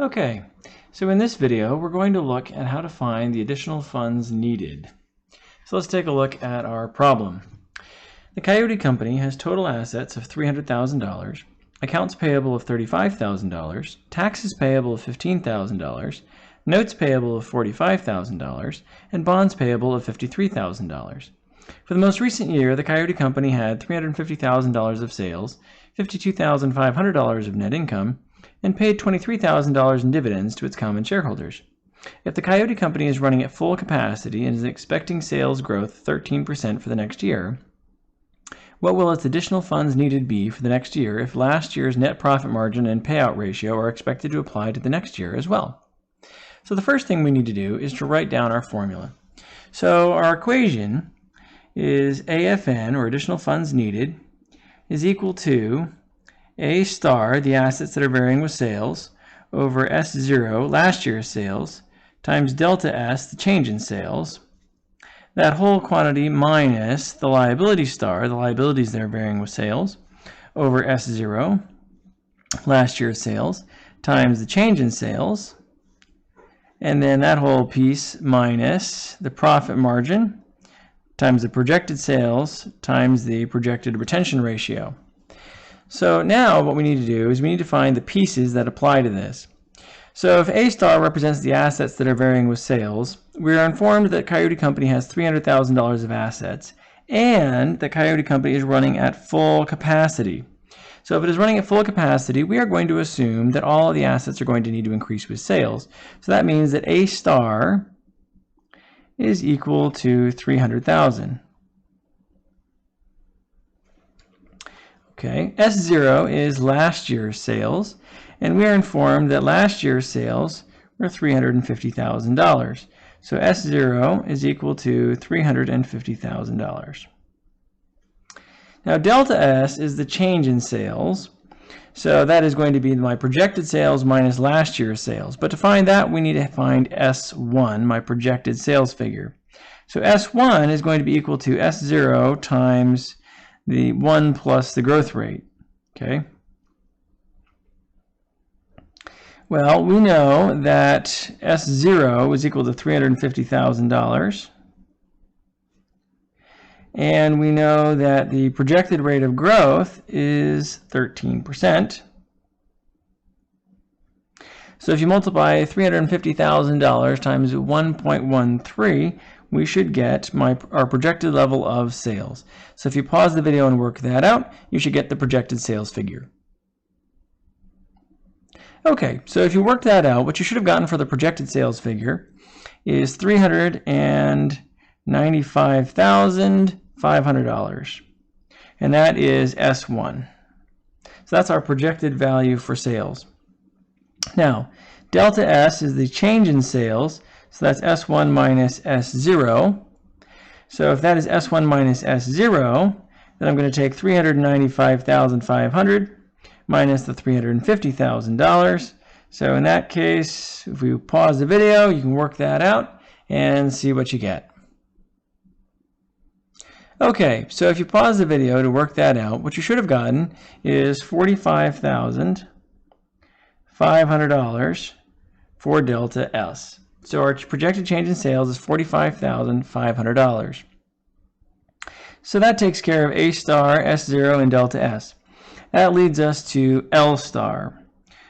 Okay, so in this video we're going to look at how to find the additional funds needed. So let's take a look at our problem. The Coyote Company has total assets of $300,000, accounts payable of $35,000, taxes payable of $15,000, notes payable of $45,000, and bonds payable of $53,000. For the most recent year, the Coyote Company had $350,000 of sales, $52,500 of net income, and paid $23,000 in dividends to its common shareholders. If the Coyote Company is running at full capacity and is expecting sales growth 13% for the next year, what will its additional funds needed be for the next year if last year's net profit margin and payout ratio are expected to apply to the next year as well? So the first thing we need to do is to write down our formula. So our equation is AFN, or additional funds needed, is equal to A star, the assets that are varying with sales, over S0, last year's sales, times delta S, the change in sales. That whole quantity minus the liability star, the liabilities that are varying with sales, over S0, last year's sales, times the change in sales. And then that whole piece minus the profit margin, times the projected sales, times the projected retention ratio. So now what we need to do is we need to find the pieces that apply to this. So if A star represents the assets that are varying with sales, we are informed that Coyote Company has $300,000 of assets and that Coyote Company is running at full capacity. So if it is running at full capacity, we are going to assume that all of the assets are going to need to increase with sales. So that means that A star is equal to 300,000. Okay, S0 is last year's sales, and we are informed that last year's sales were $350,000. So S0 is equal to $350,000. Now delta S is the change in sales, so that is going to be my projected sales minus last year's sales. But to find that, we need to find S1, my projected sales figure. So S1 is going to be equal to S0 times the 1 plus the growth rate. Okay. Well, we know that S0 is equal to $350,000. And we know that the projected rate of growth is 13%. So if you multiply $350,000 times 1.13, we should get our projected level of sales. So if you pause the video and work that out, you should get the projected sales figure. Okay, so if you work that out, what you should have gotten for the projected sales figure is $395,500. And that is S1. So that's our projected value for sales. Now, delta S is the change in sales. So that's S1 minus S0. So if that is S1 minus S0, then I'm going to take $395,500 minus the $350,000. So in that case, if we pause the video, you can work that out and see what you get. Okay, so if you pause the video to work that out, what you should have gotten is $45,500 for delta S. So our projected change in sales is $45,500. So that takes care of A star, S0, and delta S. That leads us to L star.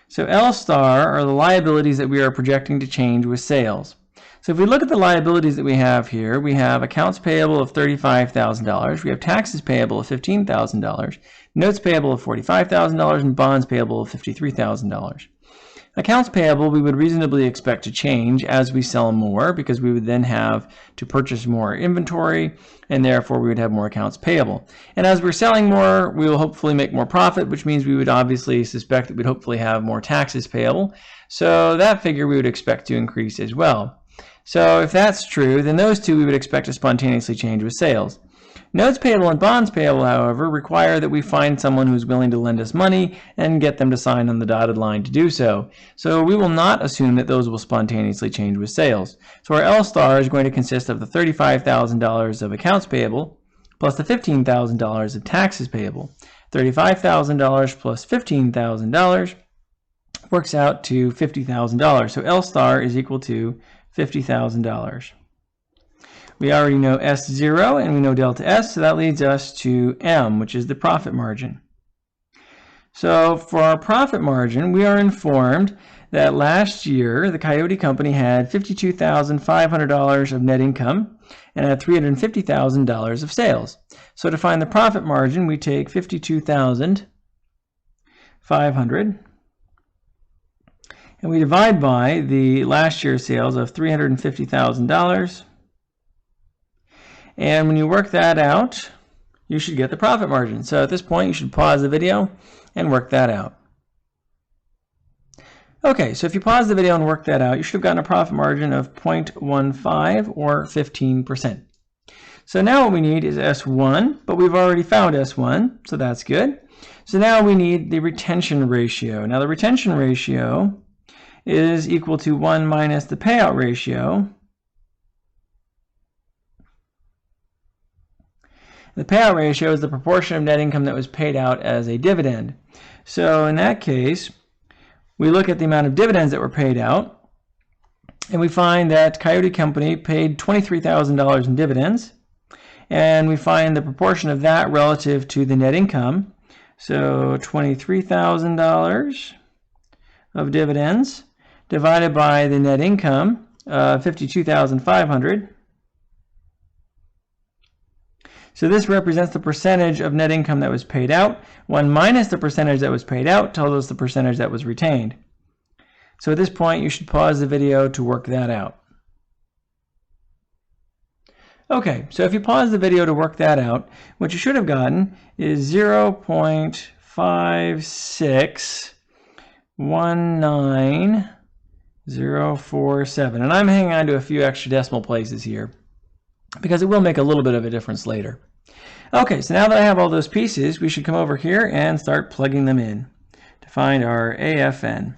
So L star are the liabilities that we are projecting to change with sales. So if we look at the liabilities that we have here, we have accounts payable of $35,000, we have taxes payable of $15,000, notes payable of $45,000, and bonds payable of $53,000. Accounts payable we would reasonably expect to change as we sell more, because we would then have to purchase more inventory, and therefore we would have more accounts payable. And as we're selling more, we will hopefully make more profit, which means we would obviously suspect that we'd hopefully have more taxes payable. So that figure we would expect to increase as well. So if that's true, then those two we would expect to spontaneously change with sales. Notes payable and bonds payable, however, require that we find someone who's willing to lend us money and get them to sign on the dotted line to do so. So we will not assume that those will spontaneously change with sales. So our L star is going to consist of the $35,000 of accounts payable plus the $15,000 of taxes payable. $35,000 plus $15,000 works out to $50,000. So L star is equal to $50,000. We already know S0 and we know delta S, so that leads us to M, which is the profit margin. So for our profit margin, we are informed that last year the Coyote Company had $52,500 of net income and had $350,000 of sales. So to find the profit margin, we take $52,500 and we divide by the last year's sales of $350,000. And when you work that out, you should get the profit margin. So at this point, you should pause the video and work that out. Okay, so if you pause the video and work that out, you should have gotten a profit margin of 0.15 or 15%. So now what we need is S1, but we've already found S1, so that's good. So now we need the retention ratio. Now the retention ratio is equal to 1 minus the payout ratio. The payout ratio is the proportion of net income that was paid out as a dividend. So in that case, we look at the amount of dividends that were paid out, and we find that Coyote Company paid $23,000 in dividends, and we find the proportion of that relative to the net income. So $23,000 of dividends divided by the net income, $52,500. So this represents the percentage of net income that was paid out. 1 minus the percentage that was paid out tells us the percentage that was retained. So at this point, you should pause the video to work that out. Okay, so if you pause the video to work that out, what you should have gotten is 0.5619,047. And I'm hanging on to a few extra decimal places here because it will make a little bit of a difference later. Okay, so now that I have all those pieces, we should come over here and start plugging them in to find our AFN.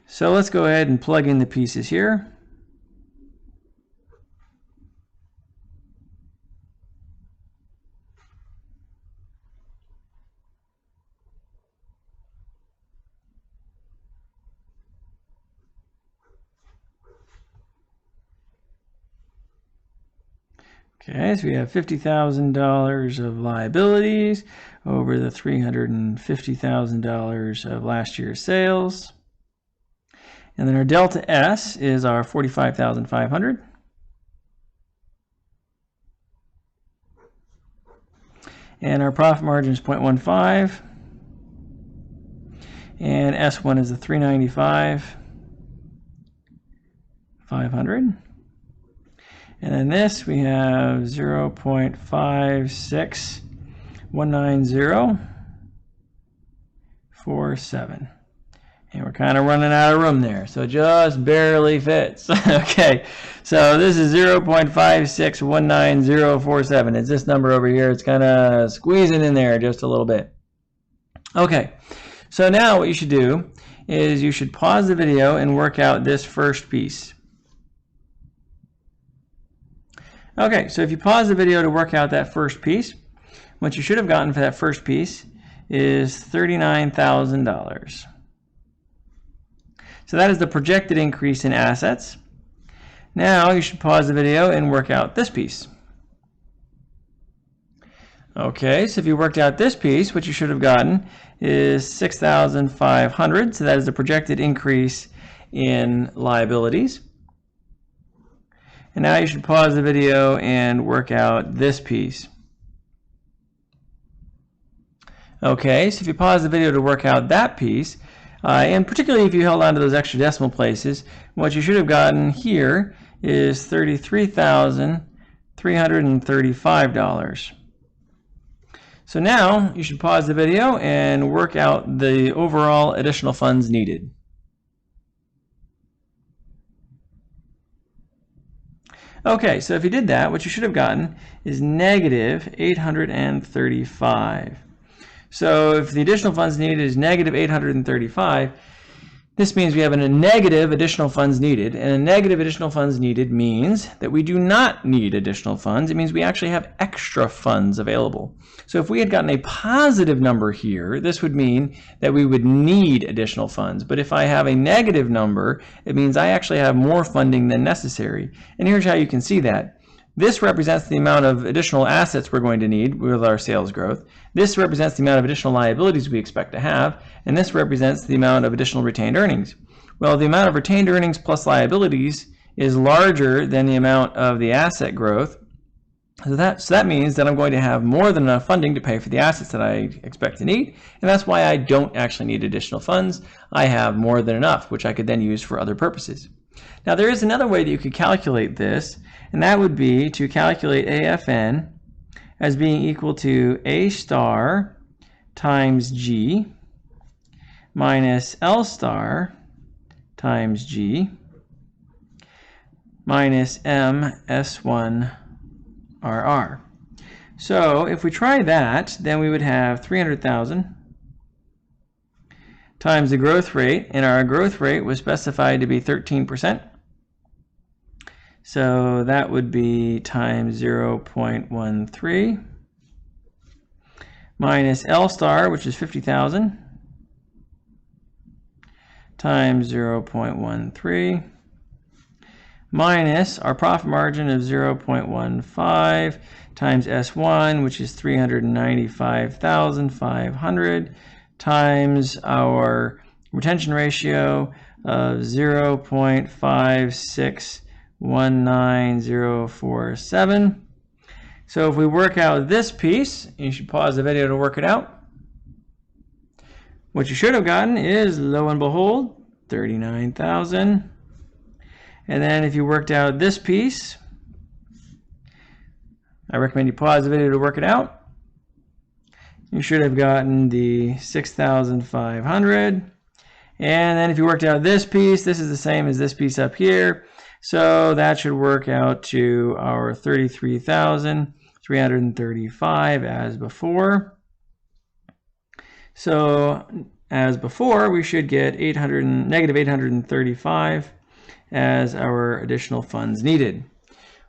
So let's go ahead and plug in the pieces here. Okay, so we have $50,000 of liabilities over the $350,000 of last year's sales. And then our delta S is our $45,500. And our profit margin is 0.15. And S1 is the $395,500. And then this, we have 0.5619047. And we're kind of running out of room there, so it just barely fits. Okay, so this is 0.5619047. It's this number over here. It's kind of squeezing in there just a little bit. Okay, so now what you should do is you should pause the video and work out this first piece. Okay, so if you pause the video to work out that first piece, what you should have gotten for that first piece is $39,000. So that is the projected increase in assets. Now you should pause the video and work out this piece. Okay, so if you worked out this piece, what you should have gotten is $6,500. So that is the projected increase in liabilities. And now you should pause the video and work out this piece. Okay, so if you pause the video to work out that piece, and particularly if you held on to those extra decimal places, what you should have gotten here is $33,335. So now you should pause the video and work out the overall additional funds needed. Okay, so if you did that, what you should have gotten is negative 835. So if the additional funds needed is negative 835, This means we have a negative additional funds needed, and a negative additional funds needed means that we do not need additional funds. It means we actually have extra funds available. So if we had gotten a positive number here, this would mean that we would need additional funds. But if I have a negative number, it means I actually have more funding than necessary. And here's how you can see that. This represents the amount of additional assets we're going to need with our sales growth. This represents the amount of additional liabilities we expect to have, and this represents the amount of additional retained earnings. Well, the amount of retained earnings plus liabilities is larger than the amount of the asset growth. So that means that I'm going to have more than enough funding to pay for the assets that I expect to need, and that's why I don't actually need additional funds. I have more than enough, which I could then use for other purposes. Now, there is another way that you could calculate this, and that would be to calculate AFN as being equal to A star times G minus L star times G minus M S1 RR. So if we try that, then we would have 300,000 times the growth rate, and our growth rate was specified to be 13%. So that would be times 0.13 minus L star, which is 50,000, times 0.13 minus our profit margin of 0.15 times S1, which is 395,500, times our retention ratio of 0.561947. So if we work out this piece, you should pause the video to work it out. What you should have gotten is, lo and behold, 39,000. And then if you worked out this piece, I recommend you pause the video to work it out. You should have gotten the 6,500. And then if you worked out this piece, this is the same as this piece up here. So that should work out to our 33,335 as before. So as before, we should get negative 835 as our additional funds needed,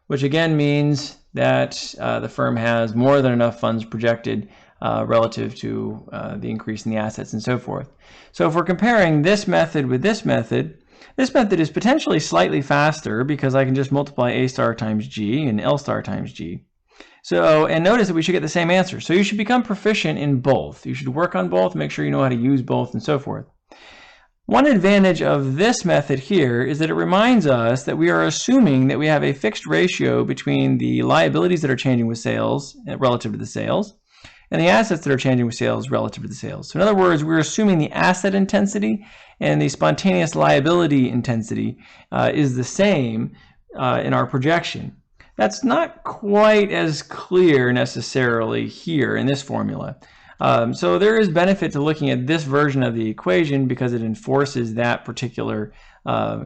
which again means that the firm has more than enough funds projected relative to the increase in the assets and so forth. So if we're comparing this method with this method is potentially slightly faster because I can just multiply A star times G and L star times G. So, and notice that we should get the same answer. So you should become proficient in both. You should work on both, make sure you know how to use both and so forth. One advantage of this method here is that it reminds us that we are assuming that we have a fixed ratio between the liabilities that are changing with sales relative to the sales and the assets that are changing with sales relative to the sales. So in other words, we're assuming the asset intensity and the spontaneous liability intensity is the same in our projection. That's not quite as clear necessarily here in this formula. So there is benefit to looking at this version of the equation because it enforces that particular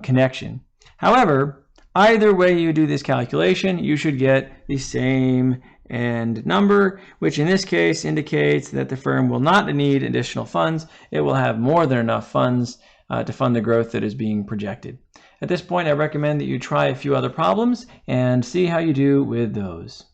connection. However, either way you do this calculation, you should get the same end number, which in this case indicates that the firm will not need additional funds. It will have more than enough funds to fund the growth that is being projected. At this point, I recommend that you try a few other problems and see how you do with those.